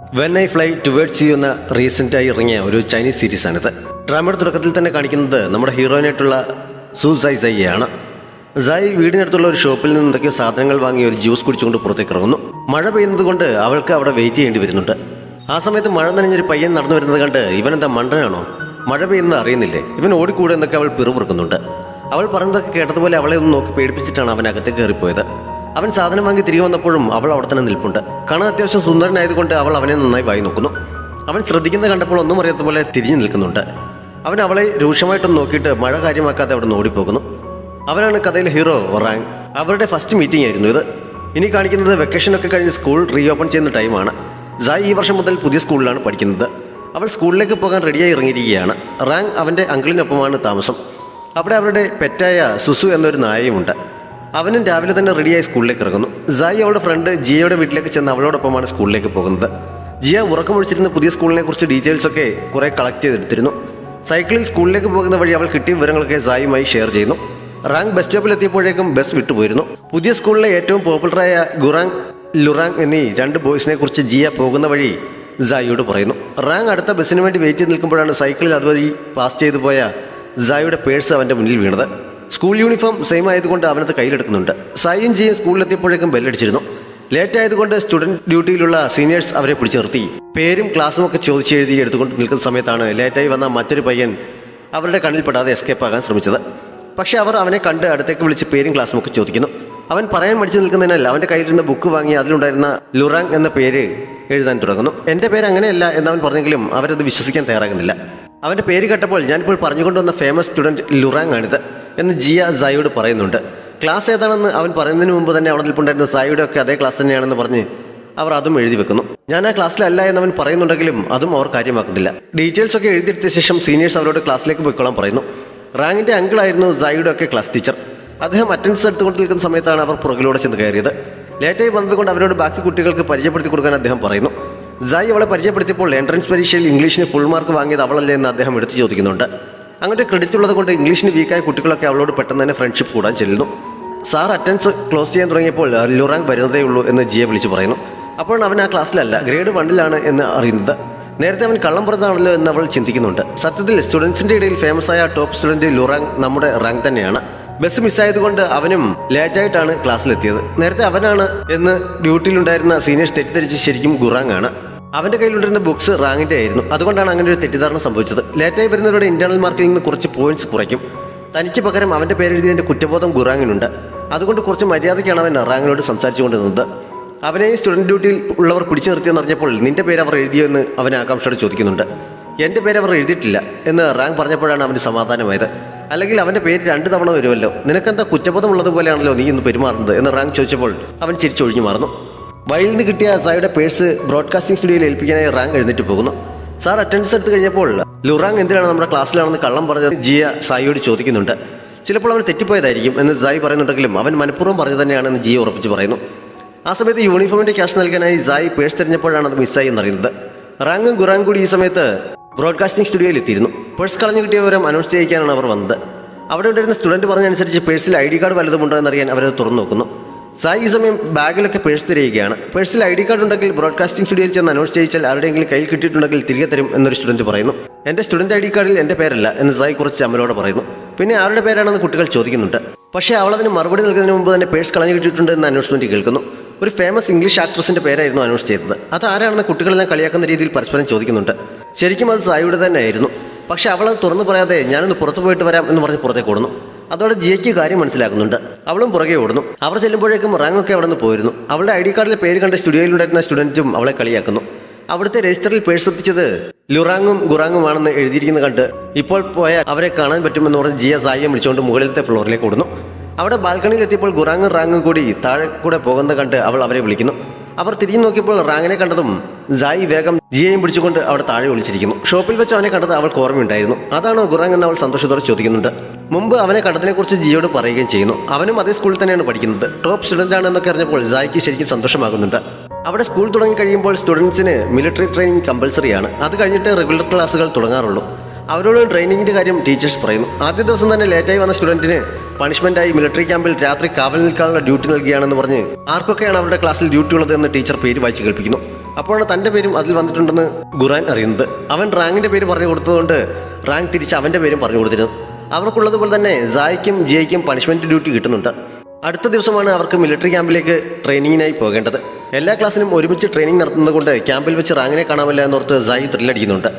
When I fly towards U എന്ന റീസെൻ്റായി ഇറങ്ങിയ ഒരു ചൈനീസ് സീരീസാണിത്. ഡ്രാമയുടെ തുടക്കത്തിൽ തന്നെ കാണിക്കുന്നത് നമ്മുടെ ഹീറോയിനായിട്ടുള്ള സൈയാണ്. സായി വീടിനടുത്തുള്ള ഒരു ഷോപ്പിൽ നിന്ന് എന്തൊക്കെയോ സാധനങ്ങൾ വാങ്ങി ഒരു ജ്യൂസ് കുടിച്ചുകൊണ്ട് പുറത്തേക്ക് ഇറങ്ങുന്നു. മഴ പെയ്യുന്നത് കൊണ്ട് അവൾക്ക് അവിടെ വെയിറ്റ് ചെയ്യേണ്ടി വരുന്നുണ്ട്. ആ സമയത്ത് മഴ നനഞ്ഞൊരു പയ്യൻ നടന്നു വരുന്നത് കണ്ട് ഇവനെന്താ മണ്ടനാണോ, മഴ പെയ്യുന്നത് അറിയുന്നില്ലേ, ഇവൻ ഓടിക്കൂടെ എന്നൊക്കെ അവൾ പിറുപിറുക്കുന്നുണ്ട്. അവൾ പറഞ്ഞതൊക്കെ കേട്ടതുപോലെ അവളെ ഒന്ന് നോക്കി പേടിപ്പിച്ചിട്ടാണ് അവൻ അകത്തേക്ക് കയറിപ്പോയത്. അവൻ സാധനം വാങ്ങി തിരികെ വന്നപ്പോഴും അവൾ അവിടെ തന്നെ നിൽപ്പുണ്ട്. കാണാൻ അത്യാവശ്യം സുന്ദരനായതുകൊണ്ട് അവൾ അവനെ നന്നായി വായി നോക്കുന്നു. അവൻ ശ്രദ്ധിക്കുന്നത് കണ്ടപ്പോൾ ഒന്നും അറിയാത്ത പോലെ തിരിഞ്ഞു നിൽക്കുന്നുണ്ട്. അവൻ അവളെ രൂക്ഷമായിട്ടൊന്ന് നോക്കിയിട്ട് മഴ കാര്യമാക്കാതെ അവിടെ നിന്ന് ഓടിപ്പോകുന്നു. അവനാണ് കഥയിലെ ഹീറോ റാങ്. അവരുടെ ഫസ്റ്റ് മീറ്റിംഗ് ആയിരുന്നു ഇത്. ഇനി കാണിക്കുന്നത് വെക്കേഷനൊക്കെ കഴിഞ്ഞ് സ്കൂൾ റീഓപ്പൺ ചെയ്യുന്ന ടൈമാണ്. സായി ഈ വർഷം മുതൽ പുതിയ സ്കൂളിലാണ് പഠിക്കുന്നത്. അവൾ സ്കൂളിലേക്ക് പോകാൻ റെഡിയായി ഇറങ്ങിയിരിക്കുകയാണ്. റാങ് അവൻ്റെ അങ്കിളിനൊപ്പമാണ് താമസം. അവിടെ അവരുടെ പെറ്റായ സുസു എന്നൊരു നായയുമുണ്ട്. അവനും രാവിലെ തന്നെ റെഡിയായി സ്കൂളിലേക്ക് ഇറങ്ങുന്നു. സായി അവളുടെ ഫ്രണ്ട് ജിയയുടെ വീട്ടിലേക്ക് ചെന്ന് അവളോടൊപ്പമാണ് സ്കൂളിലേക്ക് പോകുന്നത്. ജിയ ഉറക്കമൊഴിച്ചിരുന്ന പുതിയ സ്കൂളിനെ കുറിച്ച് ഡീറ്റെയിൽസൊക്കെ കുറെ കളക്ട് ചെയ്തെടുത്തിരുന്നു. സൈക്കിളിൽ സ്കൂളിലേക്ക് പോകുന്ന വഴി അവൾ കിട്ടിയ വിവരങ്ങളൊക്കെ സായിയുമായി ഷെയർ ചെയ്യുന്നു. റാങ് ബസ് സ്റ്റോപ്പിൽ എത്തിയപ്പോഴേക്കും ബസ് വിട്ടുപോയിരുന്നു. പുതിയ സ്കൂളിലെ ഏറ്റവും പോപ്പുലറായ ഗുറാങ്, ലുറാങ് എന്നീ രണ്ട് ബോയ്സിനെ കുറിച്ച് ജിയ പോകുന്ന വഴി സായിയോട് പറയുന്നു. റാങ് അടുത്ത ബസ്സിന് വേണ്ടി വെയിറ്റ് ചെയ്ത് നിൽക്കുമ്പോഴാണ് സൈക്കിളിൽ അതുവഴി പാസ് ചെയ്തു പോയ സായിയുടെ പേഴ്സ് അവൻ്റെ മുന്നിൽ വീണത്. സ്കൂൾ യൂണിഫോം സെയിം ആയതുകൊണ്ട് അവനത് കയ്യിലെടുക്കുന്നുണ്ട്. സായിയും ജിയും സ്കൂളിലെത്തിയപ്പോഴേക്കും ബെല്ലടിച്ചിരുന്നു. ലേറ്റ് ആയതുകൊണ്ട് സ്റ്റുഡൻറ് ഡ്യൂട്ടിയിലുള്ള സീനിയേഴ്സ് അവരെ പിടിച്ചു നിർത്തി പേരും ക്ലാസ്സും ഒക്കെ ചോദിച്ചെഴുതി എടുത്തുകൊണ്ട് നിൽക്കുന്ന സമയത്താണ് ലേറ്റായി വന്ന മറ്റൊരു പയ്യൻ അവരുടെ കണ്ണിൽപ്പെടാതെ എസ്കേപ്പ് ആകാൻ ശ്രമിച്ചത്. പക്ഷേ അവർ അവനെ കണ്ട് അടുത്തേക്ക് വിളിച്ച് പേരും ക്ലാസ്സും ഒക്കെ ചോദിക്കുന്നു. അവൻ പറയാൻ മടിച്ചു നിൽക്കുന്നതിനാൽ അവൻ്റെ കയ്യിലിരുന്ന ബുക്ക് വാങ്ങി അതിലുണ്ടായിരുന്ന ലുറാങ് എന്ന പേര് എഴുതാൻ തുടങ്ങുന്നു. എൻ്റെ പേര് അങ്ങനെയല്ല എന്നവൻ പറഞ്ഞെങ്കിലും അവരത് വിശ്വസിക്കാൻ തയ്യാറാകുന്നില്ല. അവൻ്റെ പേര് കേട്ടപ്പോൾ ഞാനിപ്പോൾ പറഞ്ഞുകൊണ്ടുവന്ന ഫേമസ് സ്റ്റുഡൻറ്റ് ലുറാങ് ആണിത് എന്ന് ജിയ സായിയോട് പറയുന്നുണ്ട്. ക്ലാസ് ഏതാണെന്ന് അവൻ പറയുന്നതിന് മുമ്പ് തന്നെ അവിടെ നിൽപ്പുണ്ടായിരുന്ന സായിയുടെ ഒക്കെ അതേ ക്ലാസ് തന്നെയാണെന്ന് പറഞ്ഞ് അവർ അതും എഴുതി വെക്കുന്നു. ഞാൻ ആ ക്ലാസ്സിലല്ല എന്നവൻ പറയുന്നുണ്ടെങ്കിലും അതും അവർ കാര്യമാക്കുന്നില്ല. ഡീറ്റെയിൽസ് ഒക്കെ എഴുതിയെടുത്ത ശേഷം സീനിയേഴ്സ് അവരോട് ക്ലാസ്സിലേക്ക് പോയിക്കോളാൻ പറയുന്നു. റാങ്ങിൻ്റെ അങ്കിളായിരുന്നു സായിയുടെ ഒക്കെ ക്ലാസ് ടീച്ചർ. അദ്ദേഹം അറ്റൻഡൻസ് എടുത്തുകൊണ്ട് നിൽക്കുന്ന സമയത്താണ് അവർ പുറകിലൂടെ ചെന്ന് കയറിയത്. ലേറ്റായി വന്നതുകൊണ്ട് അവരോട് ബാക്കി കുട്ടികൾക്ക് പരിചയപ്പെടുത്തി കൊടുക്കാൻ അദ്ദേഹം പറയുന്നു. സായി അവളെ പരിചയപ്പെടുത്തിയപ്പോൾ എൻട്രൻസ് പരീക്ഷയിൽ ഇംഗ്ലീഷിന് ഫുൾ മാർക്ക് വാങ്ങിയത് അവളല്ലേ എന്ന് അദ്ദേഹം എടുത്തു ചോദിക്കുന്നുണ്ട്. അങ്ങോട്ട് ക്രെഡിറ്റ് ഉള്ളത് കൊണ്ട് ഇംഗ്ലീഷിന് വീക്കായ കുട്ടികളൊക്കെ അവളോട് പെട്ടെന്ന് തന്നെ ഫ്രണ്ട്ഷിപ്പ് കൂടാൻ ചെല്ലുന്നു. സാർ അറ്റൻഡൻസ് ക്ലോസ് ചെയ്യാൻ തുടങ്ങിയപ്പോൾ ലുറാങ് വരുന്നതേ ഉള്ളൂ എന്ന് ജിയെ വിളിച്ച് പറയുന്നു. അപ്പോഴാണ് അവൻ ആ ക്ലാസ്സിലല്ല, ഗ്രേഡ് 1 എന്ന് അറിയുന്നത്. നേരത്തെ അവൻ കള്ളം പറഞ്ഞതാണല്ലോ എന്ന് അവൾ ചിന്തിക്കുന്നുണ്ട്. സത്യത്തിൽ സ്റ്റുഡൻസിൻ്റെ ഇടയിൽ ഫേമസ് ആയ ടോപ്പ് സ്റ്റുഡൻറ്റ് ലുറാങ് നമ്മുടെ റാങ് തന്നെയാണ്. ബസ് മിസ്സായതുകൊണ്ട് അവനും ലേറ്റായിട്ടാണ് ക്ലാസ്സിലെത്തിയത്. നേരത്തെ അവനാണ് എന്ന് ഡ്യൂട്ടിയിലുണ്ടായിരുന്ന സീനിയേഴ്സ് തെറ്റിദ്ധരിച്ച് ശരിക്കും ഗുറാങ് ആണ്. അവൻ്റെ കയ്യിലുണ്ടായിരുന്ന ബുക്സ് റാങ്ങിൻ്റെ ആയിരുന്നു. അതുകൊണ്ടാണ് അങ്ങനെ ഒരു തെറ്റിദ്ധാരണ സംഭവിച്ചത്. ലേറ്റായി വരുന്നവരുടെ ഇന്റേണൽ മാർക്കിൽ നിന്ന് കുറച്ച് പോയിന്റ്സ് കുറയ്ക്കും. തനിക്ക് പകരം അവൻ്റെ പേരെഴുതിയതിൻ്റെ കുറ്റബോധം ഗുറാങ്ങിനുണ്ട്. അതുകൊണ്ട് കുറച്ച് മര്യാദയ്ക്കാണ് അവൻ റാങ്ങിനോട് സംസാരിച്ചു കൊണ്ടിരുന്നത്. അവനെ സ്റ്റുഡൻറ് ഡ്യൂട്ടിയിൽ ഉള്ളവർ പിടിച്ചു നിർത്തിയെന്ന് അറിഞ്ഞപ്പോൾ നിന്റെ പേര് അവർ എഴുതിയോ എന്ന് അവനെ ആകാംക്ഷയോട് ചോദിക്കുന്നുണ്ട്. എൻ്റെ പേര് അവർ എഴുതിയിട്ടില്ല എന്ന് റാങ് പറഞ്ഞപ്പോഴാണ് അവന് സമാധാനമായത്. അല്ലെങ്കിൽ അവൻ്റെ പേര് 2 തവണ വരുമല്ലോ, നിനക്കെന്താ കുറ്റബോധം ഉള്ളതുപോലെയാണല്ലോ നീ ഇന്ന് പെരുമാറുന്നത് എന്ന് റാങ് ചോദിച്ചപ്പോൾ അവൻ ചിരിച്ചൊഴിഞ്ഞു മാറുന്നു. വയലിൽ നിന്ന് കിട്ടിയ സായിയുടെ പേഴ്സ് ബ്രോഡ്കാസ്റ്റിംഗ് സ്റ്റുഡിയോയിൽ ഏൽപ്പിക്കാനായി റാങ് എഴുന്നേറ്റ് പോകുന്നു. സാർ അറ്റൻഡൻസ് എടുത്ത് കഴിഞ്ഞപ്പോൾ ലുറാങ് എന്തിനാണ് നമ്മുടെ ക്ലാസ്സിലാണെന്ന് കള്ളം പറഞ്ഞത് ജിയ സായിയോട് ചോദിക്കുന്നുണ്ട്. ചിലപ്പോൾ അവൻ തെറ്റിപ്പോയതായിരിക്കും എന്ന് സായി പറയുന്നുണ്ടെങ്കിലും അവൻ മനഃപൂർവ്വം പറഞ്ഞു തന്നെയാണെന്ന് ജിയ ഉറപ്പിച്ച് പറയുന്നു. ആ സമയത്ത് യൂണിഫോമിൻ്റെ ക്യാഷ് നൽകാനായി സായി പേഴ്സ് തിരഞ്ഞപ്പോഴാണ് അത് മിസ്സായി എന്നറിയുന്നത്. റാങ്ങും ഗുറാങ് കൂടി ഈ സമയത്ത് ബ്രോഡ്കാസ്റ്റിംഗ് സ്റ്റുഡിയോയിൽ എത്തിയിരുന്നു. പേഴ്സ് കളഞ്ഞു കിട്ടിയ വിവരം അനൗൺസ് ചെയ്യിക്കാനാണ് അവർ വന്നത്. അവിടെ ഉണ്ടായിരുന്ന സ്റ്റുഡൻറ്റ് പറഞ്ഞനുസരിച്ച് പേഴ്സിൽ ID കാർഡ് വല്ലതുമുണ്ടോ എന്നറിയാൻ അവരത് തുറന്നു നോക്കുന്നു. സായി ഈ സമയം ബാഗിലൊക്കെ പേഴ്സ് തിരയുകയാണ്. പേഴ്സിൽ ID കാർഡ് ഉണ്ടെങ്കിൽ ബ്രോഡ്കാസ്റ്റിംഗ് സ്റ്റുഡിയോയിൽ ചെന്ന് അനൗൺസ് ചെയ്യിച്ചാൽ ആരുടെയെങ്കിലും കയ്യിൽ കിട്ടിയിട്ടുണ്ടെങ്കിൽ തിരികെ തരും എന്നൊരു സ്റ്റുഡൻറ്റ് പറയുന്നു. എൻ്റെ സ്റ്റുഡൻറ്റ് ID കാർഡിൽ എൻ്റെ പേരല്ല എന്ന് സായി കുറച്ച് അമ്മലോട് പറയുന്നു. പിന്നെ ആരുടെ പേരാണെന്ന് കുട്ടികൾ ചോദിക്കുന്നുണ്ട്. പക്ഷേ അവളതിന് മറുപടി നൽകുന്നതിന് മുമ്പ് തന്നെ പേഴ്സ് കളഞ്ഞു കിട്ടിയിട്ടുണ്ട് എന്ന അനൗൺസ്മെൻറ്റ് കേൾക്കുന്നു. ഒരു ഫേമസ് ഇംഗ്ലീഷ് ആക്ട്രസിൻ്റെ പേരായിരുന്നു അനൗൺസ് ചെയ്തത്. അത് ആരാണെന്ന് കുട്ടികളെല്ലാം കളിയാക്കുന്ന രീതിയിൽ പരസ്പരം ചോദിക്കുന്നുണ്ട്. ശരിക്കും അത് സായിയുടെ തന്നെ ആയിരുന്നു. പക്ഷേ അവളത് തുറന്നു പറയാതെ ഞാനൊന്ന് പുറത്തു പോയിട്ട് വരാം എന്ന് പറഞ്ഞ് പുറത്തേക്ക് ഓടുന്നു. അതോടെ ജിയയ്ക്ക് കാര്യം മനസ്സിലാക്കുന്നുണ്ട്. അവളും പുറകെ ഓടുന്നു. അവർ ചെല്ലുമ്പോഴേക്കും റാങ്ങൊക്കെ അവിടെ നിന്ന് പോയിരുന്നു. അവളുടെ ID കാർഡിലെ പേര് കണ്ട് സ്റ്റുഡിയോയിലുണ്ടായിരുന്ന സ്റ്റുഡൻറ്റും അവളെ കളിയാക്കുന്നു. അവിടുത്തെ രജിസ്റ്ററിൽ പേഴ്സ് എത്തിച്ചത് ലുറാങ്ങും ഗുറാങ്ങുമാണെന്ന് എഴുതിയിരിക്കുന്നത് കണ്ട് ഇപ്പോൾ പോയാൽ അവരെ കാണാൻ പറ്റുമെന്ന് പറഞ്ഞ് ജിയ സായിയെ വിളിച്ചുകൊണ്ട് മുകളിലത്തെ ഫ്ലോറിലേക്ക് ഓടുന്നു. അവിടെ ബാൽക്കണിയിൽ എത്തിയപ്പോൾ ഗുറാങ്ങും റാങ്ങും കൂടി താഴെ കൂടെ പോകുന്നത് കണ്ട് അവൾ അവരെ വിളിക്കുന്നു. അവർ തിരിഞ്ഞു നോക്കിയപ്പോൾ റാങ്ങിനെ കണ്ടതും സായി വേഗം ജിയയും പിടിച്ചുകൊണ്ട് അവിടെ താഴെ ഒളിച്ചിരിക്കുന്നു. ഷോപ്പിൽ വെച്ച് അവനെ കണ്ടത് അവൾക്ക് ഓർമ്മയുണ്ടായിരുന്നു. അതാണോ ഗുറാങ് എന്ന് അവൾ സന്തോഷത്തോടെ ചോദിക്കുന്നുണ്ട്. മുമ്പ് അവനെ കണ്ടതിനെക്കുറിച്ച് ജിയോട് പറയുകയും ചെയ്യുന്നു. അവനും അതേ സ്കൂളിൽ തന്നെയാണ് പഠിക്കുന്നത്. ടോപ്പ് സ്റ്റുഡൻ്റ് ആണെന്നൊക്കെ അറിഞ്ഞപ്പോൾ സായിക്ക് ശരിക്കും സന്തോഷമാകുന്നുണ്ട്. അവിടെ സ്കൂൾ തുടങ്ങി കഴിയുമ്പോൾ സ്റ്റുഡൻസിന് മിലിറ്ററി ട്രെയിനിങ് കമ്പൽസറിയാണ്. അത് കഴിഞ്ഞിട്ട് റെഗുലർ ക്ലാസ്സുകൾ തുടങ്ങാറുള്ളൂ. അവരോട് ട്രെയിനിങ്ങിൻ്റെ കാര്യം ടീച്ചേഴ്സ് പറയുന്നു. ആദ്യ ദിവസം തന്നെ ലേറ്റായി വന്ന സ്റ്റുഡൻറ്റിന് പണിഷ്മെന്റായി മിലിറ്ററി ക്യാമ്പിൽ രാത്രി കാവൽ നിൽക്കാനുള്ള ഡ്യൂട്ടി നൽകുകയാണെന്ന് പറഞ്ഞ് ആർക്കൊക്കെയാണ് അവരുടെ ക്ലാസ്സിൽ ഡ്യൂട്ടി ഉള്ളത് എന്ന് ടീച്ചർ പേര് വായിച്ച് കേൾപ്പിക്കുന്നു. അപ്പോഴാണ് തൻ്റെ പേരും അതിൽ വന്നിട്ടുണ്ടെന്ന് ഖുറാൻ അറിയുന്നത്. അവൻ റാങ്ങിൻ്റെ പേര് പറഞ്ഞു കൊടുത്തതുകൊണ്ട് റാങ് തിരിച്ച് അവൻ്റെ പേരും പറഞ്ഞു കൊടുത്തിരുന്നു. അവർക്കുള്ളതുപോലെ തന്നെ സായിക്കും ജിയയ്ക്കും പണിഷ്മെൻറ്റ് ഡ്യൂട്ടി കിട്ടുന്നുണ്ട്. അടുത്ത ദിവസമാണ് അവർക്ക് മിലിറ്ററി ക്യാമ്പിലേക്ക് ട്രെയിനിങ്ങിനായി പോകേണ്ടത്. എല്ലാ ക്ലാസ്സിനും ഒരുമിച്ച് ട്രെയിനിങ് നടത്തുന്നത് കൊണ്ട് ക്യാമ്പിൽ വെച്ച് റാങ്ങിനെ കാണാമല്ല എന്നോർത്ത് സായി ത്രില്ലടിക്കുന്നുണ്ട്.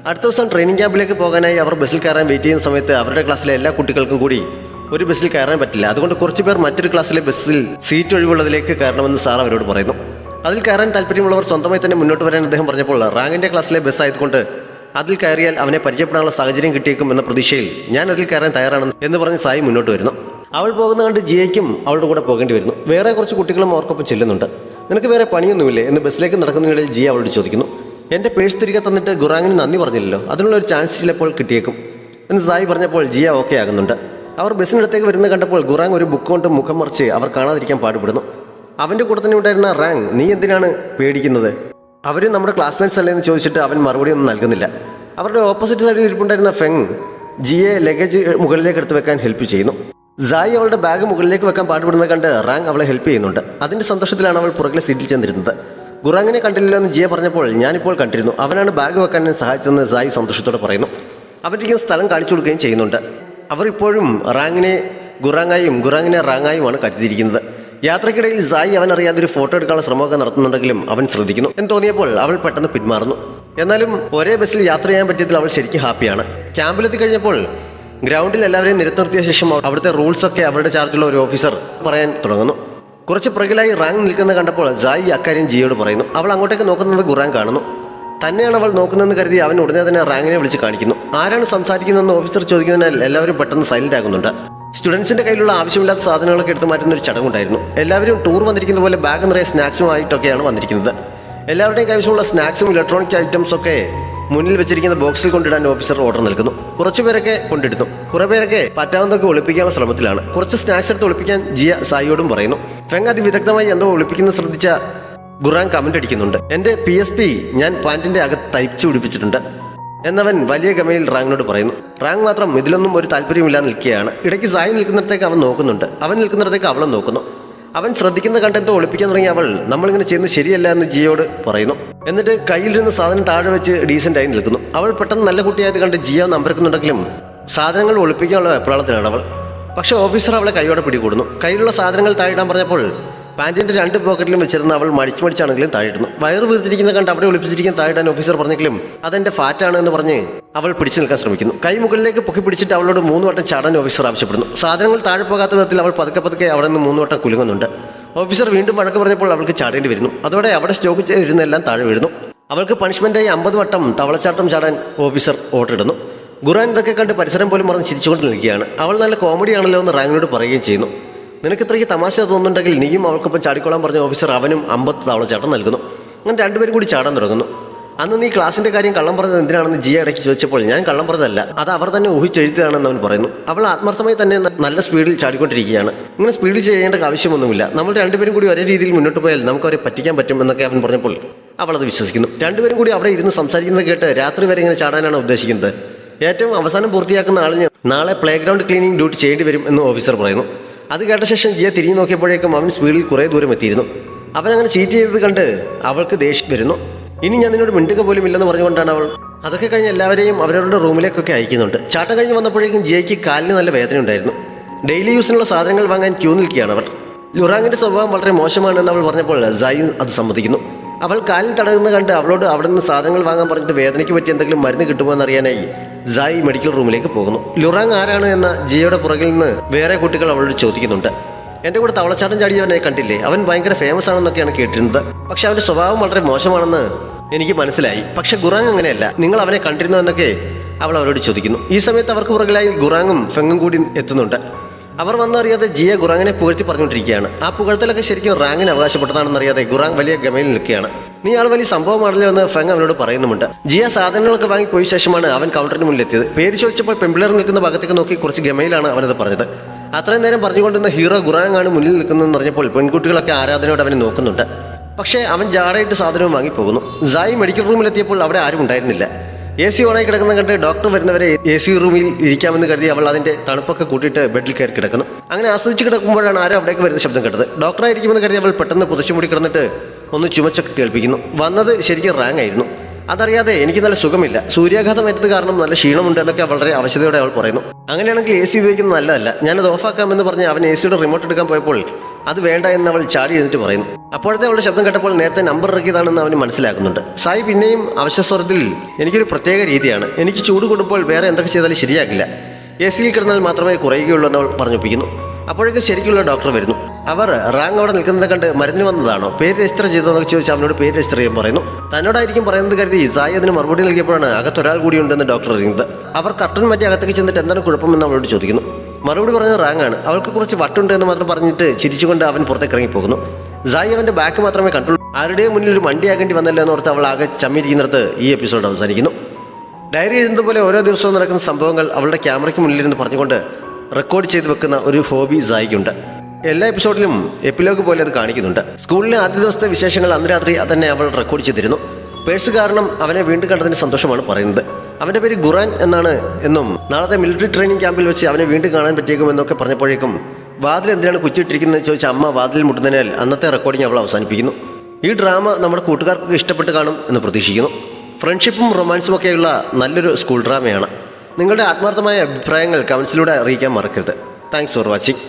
അടുത്ത ദിവസം ട്രെയിനിങ് ക്യാമ്പിലേക്ക് പോകാനായി അവർ ബസ്സിൽ കയറാൻ വെയിറ്റ് ചെയ്യുന്ന സമയത്ത് അവരുടെ ക്ലാസ്സിലെ എല്ലാ കുട്ടികൾക്കും കൂടി ഒരു ബസ്സിൽ കയറാൻ പറ്റില്ല. അതുകൊണ്ട് കുറച്ച് പേർ മറ്റൊരു ക്ലാസ്സിലെ ബസ്സിൽ സീറ്റ് ഒഴിവുള്ളതിലേക്ക് കയറണമെന്ന് സാർ അവരോട് പറയുന്നു. അതിൽ കയറാൻ താല്പര്യമുള്ളവർ സ്വന്തമായി തന്നെ മുന്നോട്ട് വരാൻ അദ്ദേഹം പറഞ്ഞപ്പോൾ റാങ്ങിൻ്റെ ക്ലാസ്സിലെ ബസ് ആയതുകൊണ്ട് അതിൽ കയറിയാൽ അവനെ പരിചയപ്പെടാനുള്ള സാഹചര്യം കിട്ടിയേക്കും എന്ന പ്രതീക്ഷയിൽ ഞാൻ അതിൽ കയറാൻ തയ്യാറാണെന്ന് എന്ന് പറഞ്ഞ് സായി മുന്നോട്ട് വരുന്നു. അവൾ പോകുന്ന കണ്ട് ജിയയ്ക്കും അവളുടെ കൂടെ പോകേണ്ടി വരുന്നു. വേറെ കുറച്ച് കുട്ടികളും അവർക്കൊപ്പം ചെല്ലുന്നുണ്ട്. നിനക്ക് വേറെ പണിയൊന്നുമില്ലേ എന്ന് ബസ്സിലേക്ക് നടക്കുന്നതിനിടയിൽ ജിയ അവളോട് ചോദിക്കുന്നു. എൻ്റെ പേഴ്സ് തിരികെ തന്നിട്ട് ഖുറാങ്ങിന് നന്ദി പറഞ്ഞില്ലല്ലോ, അതിനുള്ള ഒരു ചാൻസ് ചിലപ്പോൾ കിട്ടിയേക്കും എന്ന് സായി പറഞ്ഞപ്പോൾ ജിയ ഓക്കെ ആകുന്നുണ്ട്. അവർ ബസ്സിനടുത്തേക്ക് വരുന്നത് കണ്ടപ്പോൾ ഖുറാങ് ഒരു ബുക്ക് കൊണ്ട് മുഖം മറിച്ച് അവർ കാണാതിരിക്കാൻ പാടുപെടുന്നു. അവൻ്റെ കൂടെ തന്നെ ഉണ്ടായിരുന്ന റാങ്, നീ എന്തിനാണ് പേടിക്കുന്നത്? അവർ നമ്മുടെ ക്ലാസ്മേറ്റ്സ് അല്ലേ എന്ന് ചോദിച്ചിട്ട് അവൻ മറുപടി ഒന്നും നൽകുന്നില്ല. അവരുടെ ഓപ്പോസിറ്റ് സൈഡിൽ ഇരിപ്പുണ്ടായിരുന്ന ഫെങ് ജിയെ ലഗേജ് മുകളിലേക്ക് എടുത്ത് വെക്കാൻ ഹെൽപ്പ് ചെയ്യുന്നു. സായി അവളുടെ ബാഗ് മുകളിലേക്ക് വെക്കാൻ പാടുപെടുന്നത് കണ്ട് റാങ് അവളെ ഹെൽപ്പ് ചെയ്യുന്നുണ്ട്. അതിൻ്റെ സന്തോഷത്തിലാണ് അവൾ പുറകിലെ സീറ്റിൽ ചെന്നിരുന്നത്. ഖുറാങ്ങിനെ കണ്ടില്ലല്ലോ എന്ന് ജിയ പറഞ്ഞപ്പോൾ ഞാനിപ്പോൾ കണ്ടിരുന്നു, അവനാണ് ബാഗ് വെക്കാൻ എന്നെ സഹായിച്ചതെന്ന് സായി സന്തോഷത്തോടെ പറയുന്നു. അവരിരിക്കുന്ന സ്ഥലം കാണിച്ചു കൊടുക്കുകയും ചെയ്യുന്നുണ്ട്. അവർ ഇപ്പോഴും റാങ്ങിനെ ഖുറാങ്ങായും ഖുറാങ്ങിനെ റാങ്ങായുമാണ് കരുതിയിരിക്കുന്നത്. യാത്രക്കിടയിൽ സായി അവനറിയാതെ ഒരു ഫോട്ടോ എടുക്കാനുള്ള ശ്രമമൊക്കെ നടത്തുന്നുണ്ടെങ്കിലും അവൻ ശ്രദ്ധിക്കുന്നു എന്ന് തോന്നിയപ്പോൾ അവൾ പെട്ടെന്ന് പിന്മാറുന്നു. എന്നാലും ഒരേ ബസ്സിൽ യാത്ര ചെയ്യാൻ പറ്റിയതിൽ അവൾ ശരിക്കും ഹാപ്പിയാണ്. ക്യാമ്പിലെത്തി കഴിഞ്ഞപ്പോൾ ഗ്രൗണ്ടിൽ എല്ലാവരെയും നിരത്തി ശേഷം അവിടുത്തെ റൂൾസൊക്കെ അവരുടെ ചാർജുള്ള ഒരു ഓഫീസർ പറയാൻ തുടങ്ങുന്നു. കുറച്ച് പുറകിലായി റാങ് നിൽക്കുന്നത് കണ്ടപ്പോൾ സായി അക്കാര്യം ജിയോട് പറയുന്നു. അവൾ അങ്ങോട്ടേക്ക് നോക്കുന്നത് ഖുറാൻ കാണുന്നു. തന്നെയാണ് അവൾ നോക്കുന്നതെന്ന് കരുതി അവൻ ഉടനെ തന്നെ റാങ്ങിനെ വിളിച്ച് കാണിക്കുന്നു. ആരാണ് സംസാരിക്കുന്നതെന്ന് ഓഫീസർ ചോദിക്കുന്നതിനാൽ എല്ലാവരും പെട്ടെന്ന് സൈലന്റ് ആകുന്നുണ്ട്. സ്റ്റുഡൻസിന്റെ കയ്യിലുള്ള ആവശ്യമില്ലാത്ത സാധനങ്ങളൊക്കെ എടുത്തു മാറ്റുന്ന ഒരു ചടങ്ങുണ്ടായിരുന്നു. എല്ലാവരും ടൂർ വന്നിരിക്കുന്ന പോലെ ബാഗ് നിറയെ സ്നാക്സുമായിട്ടൊക്കെയാണ് വന്നിരിക്കുന്നത്. എല്ലാവരുടെയും കൈവശമുള്ള സ്നാക്സും ഇലക്ട്രോണിക് ഐറ്റംസ് ഒക്കെ മുന്നിൽ വെച്ചിരിക്കുന്ന ബോക്സിൽ കൊണ്ടിടാൻ ഓഫീസർ ഓർഡർ നൽകുന്നു. കുറച്ചു പേരൊക്കെ കൊണ്ടിടുന്നു. കുറെ പേരൊക്കെ പറ്റാവുന്നതൊക്കെ ഒളിപ്പിക്കാനുള്ള ശ്രമത്തിലാണ്. കുറച്ച് സ്നാക്സ് എടുത്ത് ഒളിപ്പിക്കാൻ ജിയ സായിയോടും പറയുന്നു. ഫെങ് അതിവിദഗ്ധമായി എന്തോ ഒളിപ്പിക്കുന്നത് ശ്രദ്ധിച്ച ഖുറാൻ കമന്റ് അടിക്കുന്നുണ്ട്. എൻ്റെ PSP ഞാൻ പാൻറ്റിന്റെ അകത്ത് തയ്ച്ചു പിടിപ്പിച്ചിട്ടുണ്ട് എന്നവൻ വലിയ ഗമയിൽ റാങ്ങിനോട് പറയുന്നു. റാങ് മാത്രം ഇതിലൊന്നും ഒരു താല്പര്യമില്ലാതെ നിൽക്കുകയാണ്. ഇടയ്ക്ക് സായി നിൽക്കുന്നിടത്തേക്ക് അവൻ നോക്കുന്നുണ്ട്. അവൻ നിൽക്കുന്നിടത്തേക്ക് അവളും നോക്കുന്നു. അവൻ ശ്രദ്ധിക്കുന്ന കണ്ടെന്തോ ഒളിപ്പിക്കാൻ തുടങ്ങി അവൾ നമ്മളിങ്ങനെ ചെയ്യുന്നത് ശരിയല്ല എന്ന് ജിയോട് പറയുന്നു. എന്നിട്ട് കയ്യിലിരുന്ന സാധനം താഴെ വെച്ച് ഡീസൻ്റായി നിൽക്കുന്നു. അവൾ പെട്ടെന്ന് നല്ല കുട്ടിയായത് കണ്ട് ജിയോ നമ്പരക്കുന്നുണ്ടെങ്കിലും സാധനങ്ങൾ ഒളിപ്പിക്കാനുള്ള വെപ്രാളത്തിലാണ് അവൾ. പക്ഷെ ഓഫീസർ അവളെ കൈയോടെ പിടികൂടുന്നു. കയ്യിലുള്ള സാധനങ്ങൾ താഴിടാൻ പറഞ്ഞപ്പോൾ പാൻറ്റിൻ്റെ 2 പോക്കറ്റിലും വെച്ചിരുന്ന അവൾ മടിച്ചാണെങ്കിലും താഴിടുന്നു. വയറ് വീർത്തിരിക്കുന്ന കണ്ട് അവിടെ ഒളിപ്പിച്ചിരിക്കുന്ന താഴിടാൻ ഓഫീസർ പറഞ്ഞെങ്കിലും അതെൻ്റെ ഫാറ്റാണ് എന്ന് പറഞ്ഞ് അവൾ പിടിച്ചു നിൽക്കാൻ ശ്രമിക്കുന്നു. കൈ മുകളിലേക്ക് പൊക്കി പിടിച്ചിട്ട് അവളോട് 3 വട്ടം ചാടാൻ ഓഫീസർ ആവശ്യപ്പെടുന്നു. സാധനങ്ങൾ താഴെ പോകാത്ത വിധത്തിൽ അവൾ പതുക്കെ അവിടെ നിന്ന് 3 വട്ടം കുലുങ്ങുന്നുണ്ട്. ഓഫീസർ വീണ്ടും വഴക്ക് പറഞ്ഞപ്പോൾ അവൾക്ക് ചാടേണ്ടി വരുന്നു. അതോടെ അവിടെ സ്റ്റോക്ക് ചെയ്തിരുന്നെല്ലാം താഴെ വീഴുന്നു. അവൾക്ക് പണിഷ്മെൻറ്റായി 50 വട്ടം തവളച്ചാട്ടം ചാടാൻ ഓഫീസർ ഓർഡർ ഇടുന്നു. ഖുറാൻ ഇതൊക്കെ കണ്ട് പരിസരം പോലും മറന്ന് ചിരിച്ചുകൊണ്ട് നിൽക്കുകയാണ്. അവൾ നല്ല കോമഡിയാണല്ലോ എന്ന് റാങ്ങിനോട് പറയുകയും ചെയ്യുന്നു. നിനക്ക് ഇത്രയ്ക്ക് തമാശ തോന്നുന്നുണ്ടെങ്കിൽ നീയും അവൾക്കൊപ്പം ചാടിക്കോളാൻ പറഞ്ഞ ഓഫീസർ അവനും 50 തവളച്ചാട്ടം നൽകുന്നു. അങ്ങനെ 2 പേരും കൂടി ചാടാൻ തുടങ്ങുന്നു. അന്ന് നീ ക്ലാസിൻ്റെ കാര്യം കള്ളം പറഞ്ഞത് എന്തിനാണെന്ന് ജിയ ഇടയ്ക്ക് ചോദിച്ചപ്പോൾ ഞാൻ കള്ളം പറഞ്ഞതല്ല, അത് അവർ തന്നെ ഊഹിച്ചെഴുത്തുകയാണെന്ന് അവൻ പറയുന്നു. അവൾ ആത്മാർത്ഥമായി തന്നെ നല്ല സ്പീഡിൽ ചാടിക്കൊണ്ടിരിക്കുകയാണ്. ഇങ്ങനെ സ്പീഡിൽ ചെയ്യേണ്ട ആവശ്യമൊന്നുമില്ല. നമ്മൾ 2 പേരും കൂടി ഒരേ രീതിയിൽ മുന്നോട്ട് പോയാൽ നമുക്ക് അവരെ പറ്റിക്കാൻ പറ്റും എന്നൊക്കെ അവൻ പറഞ്ഞപ്പോൾ അവൾ അത് വിശ്വസിക്കുന്നു. 2 പേരും കൂടി അവിടെ ഇരുന്ന് സംസാരിക്കുന്നത് കേട്ട് രാത്രി വരെ ഇങ്ങനെ ചാടാനാണ് ഉദ്ദേശിക്കുന്നത്. ഏറ്റവും അവസാനം പൂർത്തിയാക്കുന്ന ആളിന് നാളെ പ്ലേ ഗ്രൗണ്ട് ക്ലീനിങ് ഡ്യൂട്ടി ചെയ്യേണ്ടി വരും എന്ന് ഓഫീസർ പറയുന്നു. അത് കേട്ട ശേഷം ജിയ തിരിഞ്ഞു നോക്കിയപ്പോഴേക്കും അവൻ സ്പീഡിൽ കുറേ ദൂരം എത്തിയിരുന്നു. അവനങ്ങനെ ചീറ്റ് ചെയ്തത് കണ്ട് അവൾക്ക് ദേഷ്യം വരുന്നു. ഇനി ഞാൻ നിന്നോട് മിണ്ടുക പോലും ഇല്ലെന്ന് പറഞ്ഞുകൊണ്ടാണ് അവൾ അതൊക്കെ കഴിഞ്ഞ് എല്ലാവരെയും അവരവരുടെ റൂമിലേക്കൊക്കെ അയക്കുന്നുണ്ട്. ചാട്ടം കഴിഞ്ഞ് വന്നപ്പോഴേക്കും ജിയയ്ക്ക് കാലിന് നല്ല വേദന ഉണ്ടായിരുന്നു. ഡെയിലി യൂസിനുള്ള സാധനങ്ങൾ വാങ്ങാൻ ക്യൂ നിൽക്കുകയാണ് അവർ. ലുറാങ്ങിൻ്റെ സ്വഭാവം വളരെ മോശമാണെന്ന് അവൾ പറഞ്ഞപ്പോൾ സായി അത് സമ്മതിക്കുന്നു. അവൾ കാലിൽ തടയുന്നത് കണ്ട് അവളോട് അവിടെ നിന്ന് സാധനങ്ങൾ വാങ്ങാൻ പറഞ്ഞിട്ട് വേദനയ്ക്ക് പറ്റി എന്തെങ്കിലും മരുന്ന് കിട്ടുമോ എന്നറിയാനായി സായി മെഡിക്കൽ റൂമിലേക്ക് പോകുന്നു. ലുറാങ് ആരാണ് എന്ന ജിയയുടെ പുറകിൽ നിന്ന് വേറെ കുട്ടികൾ അവളോട് ചോദിക്കുന്നുണ്ട്. എൻ്റെ കൂടെ തവളച്ചാട്ടം ചാടിയവനെ കണ്ടില്ലേ, അവൻ ഭയങ്കര ഫേമസ് ആണെന്നൊക്കെയാണ് കേട്ടിരുന്നത്. പക്ഷെ അവൻ്റെ സ്വഭാവം വളരെ മോശമാണെന്ന് എനിക്ക് മനസ്സിലായി. പക്ഷെ ഖുറാങ് അങ്ങനെയല്ല, നിങ്ങൾ അവനെ കണ്ടിരുന്നോ എന്നൊക്കെ അവൾ അവരോട് ചോദിക്കുന്നു. ഈ സമയത്ത് അവർക്ക് പുറകിലായി ഖുറാങ്ങും ഫെങ്ങും കൂടി എത്തുന്നുണ്ട്. അവർ വന്നറിയാതെ ജിയ ഖുറാങ്ങിനെ പുകഴ്ത്തി പറഞ്ഞുകൊണ്ടിരിക്കുകയാണ്. ആ പുകഴ്ത്തലൊക്കെ ശരിക്കും റാങ്ങിന് അവകാശപ്പെട്ടതാണെന്നറിയാതെ ഖുറാങ് വലിയ ഗമയിൽ നിൽക്കുകയാണ്. നീ ആൾ വലിയ സംഭവമാണല്ലോ എന്ന് ഫെങ് അവനോട് പറയുന്നുമുണ്ട്. ജിയ സാധനങ്ങളൊക്കെ വാങ്ങി പോയ ശേഷമാണ് അവൻ കൗണ്ടറിന് മുന്നിലെത്തിയത്. പേര് ചോദിച്ചപ്പോൾ പെമ്പിളർ നിൽക്കുന്ന ഭാഗത്തേക്ക് നോക്കി കുറച്ച് ഗമയിലാണ് അവനത് പറഞ്ഞത്. അത്രയും നേരം പറഞ്ഞുകൊണ്ടിരുന്ന ഹീറോ ഖുറാങ്ങാണ് മുന്നിൽ നിൽക്കുന്നതെന്ന് പറഞ്ഞപ്പോൾ പെൺകുട്ടികളൊക്കെ ആരാധനയോട് അവനെ നോക്കുന്നുണ്ട്. പക്ഷേ അവൻ ജാടയിട്ട് സാധനവും വാങ്ങിപ്പോകുന്നു. സായി മെഡിക്കൽ റൂമിലെത്തിയപ്പോൾ അവിടെ ആരും ഉണ്ടായിരുന്നില്ല. AC ഓണായി കിടക്കുന്ന കണ്ട് ഡോക്ടർ വരുന്നവരെ AC റൂമിൽ ഇരിക്കാമെന്ന് കരുതി അവൾ അതിൻ്റെ തണുപ്പൊക്കെ കൂട്ടിയിട്ട് ബെഡിൽ കയറി കിടക്കുന്നു. അങ്ങനെ ആസ്വദിച്ച് കിടക്കുമ്പോഴാണ് ആരും അവിടേക്ക് വരുന്ന ശബ്ദം കേട്ടത്. ഡോക്ടറായിരിക്കുമെന്ന് കരുതി അവൾ പെട്ടെന്ന് പുതച്ചുമൂടി കിടന്നിട്ട് ഒന്ന് ചുമച്ചൊക്കെ കേൾപ്പിക്കുന്നു. വന്നത് ശരിക്കും റാങ് ആയിരുന്നു. അതറിയാതെ എനിക്ക് നല്ല സുഖമില്ല, സൂര്യാഘാതം ഏറ്റത് കാരണം നല്ല ക്ഷീണമുണ്ട് എന്നൊക്കെ വളരെ അവശതയോടെ അവൾ പറയുന്നു. അങ്ങനെയാണെങ്കിൽ AC ഉപയോഗിക്കുന്നത് നല്ലതല്ല, ഞാനത് ഓഫാക്കാമെന്ന് പറഞ്ഞ് അവൻ AC യുടെ റിമോട്ട് എടുക്കാൻ പോയപ്പോൾ അത് വേണ്ട എന്ന് അവൾ ചാടി എഴുന്നിട്ട് പറയുന്നു. അപ്പോഴത്തെ അവളുടെ ശബ്ദം കേട്ടപ്പോൾ നേരത്തെ നമ്പർ ഇറക്കിയതാണെന്ന് അവന് മനസ്സിലാക്കുന്നുണ്ട്. സായി പിന്നെയും അവശ്യസ്വരത്തിൽ, എനിക്കൊരു പ്രത്യേക രീതിയാണ്, എനിക്ക് ചൂട് കൂടുമ്പോൾ വേറെ എന്തൊക്കെ ചെയ്താലും ശരിയാകില്ല, AC-യിൽ കിടന്നാൽ മാത്രമേ കുറയുകയുള്ളൂ എന്ന് അവൾ പറഞ്ഞൊപ്പിക്കുന്നു. അപ്പോഴേക്കും ശരിക്കുള്ള ഡോക്ടർ വരുന്നു. അവർ റാങ് അവിടെ നിൽക്കുന്നത് കണ്ട് മരുന്ന് വന്നതാണോ, പേര് രജിസ്റ്റർ ചെയ്തതെന്നൊക്കെ ചോദിച്ചാൽ അവനോട് പേര് രജിസ്റ്റർ ചെയ്യാൻ പറയുന്നു. തന്നോടായിരിക്കും പറയുന്നത് കരുതി സായി അതിന് മറുപടി നൽകിയപ്പോഴാണ് അകത്തൊരാൾ കൂടിയുണ്ടെന്ന് ഡോക്ടർ അറിയുന്നത്. അവർ കർട്ടൻ മാറ്റി അകത്തേക്ക് ചെന്നിട്ട് എന്താണ് കുഴപ്പമെന്ന് അവളോട് ചോദിക്കുന്നു. മറുപടി പറഞ്ഞത് റാങ് ആണ്, അവൾക്ക് കുറച്ച് വട്ടുണ്ട് എന്ന് മാത്രം പറഞ്ഞിട്ട് ചിരിച്ചുകൊണ്ട് അവൻ പുറത്തേക്ക് ഇറങ്ങിപ്പോകുന്നു. സായി അവൻ്റെ ബാക്ക് മാത്രമേ കണ്ടുള്ളൂ. ആരുടെയും മുന്നിൽ ഒരു മണ്ടിയാകേണ്ടി വന്നല്ലോ എന്നോർത്ത് അവൾ ആകെ ചമ്മിരിക്കുന്നിടത്ത് ഈ എപ്പിസോഡ് അവസാനിക്കുന്നു. ഡയറി എഴുതുന്ന പോലെ ഓരോ ദിവസവും നടക്കുന്ന സംഭവങ്ങൾ അവളുടെ ക്യാമറയ്ക്ക് മുന്നിലിരുന്ന് പറഞ്ഞുകൊണ്ട് റെക്കോർഡ് ചെയ്ത് വെക്കുന്ന ഒരു ഹോബി സായിക്കുണ്ട്. എല്ലാ എപ്പിസോഡിലും എപ്പിലോഗ് പോലെ അത് കാണിക്കുന്നുണ്ട്. സ്കൂളിലെ ആദ്യ ദിവസത്തെ വിശേഷങ്ങൾ അന്ന് രാത്രി തന്നെ അവൾ റെക്കോർഡ് ചെയ്തിരുന്നു. പേഴ്സ് കാരണം അവനെ വീണ്ടും കണ്ടതിന് സന്തോഷമാണ് പറയുന്നത്. അവൻ്റെ പേര് ഖുറാൻ എന്നാണ് എന്നും നാളത്തെ മിലിറ്ററി ട്രെയിനിങ് ക്യാമ്പിൽ വെച്ച് അവനെ വീണ്ടും കാണാൻ പറ്റിയേക്കുമെന്നൊക്കെ പറഞ്ഞപ്പോഴേക്കും വാതിൽ എന്തിനാണ് കുറ്റിയിട്ടിരിക്കുന്നത് ചോദിച്ച അമ്മ വാതിൽ മുട്ടുന്നതിനാൽ അന്നത്തെ റെക്കോർഡിംഗ് അവൾ അവസാനിപ്പിക്കുന്നു. ഈ ഡ്രാമ നമ്മുടെ കൂട്ടുകാർക്കൊക്കെ ഇഷ്ടപ്പെട്ട് കാണും എന്ന് പ്രതീക്ഷിക്കുന്നു. ഫ്രണ്ട്ഷിപ്പും റൊമാൻസും ഒക്കെയുള്ള നല്ലൊരു സ്കൂൾ ഡ്രാമയാണ്. നിങ്ങളുടെ ആത്മാർത്ഥമായ അഭിപ്രായങ്ങൾ കമൻസിലൂടെ അറിയിക്കാൻ മറക്കരുത്. Thanks for watching.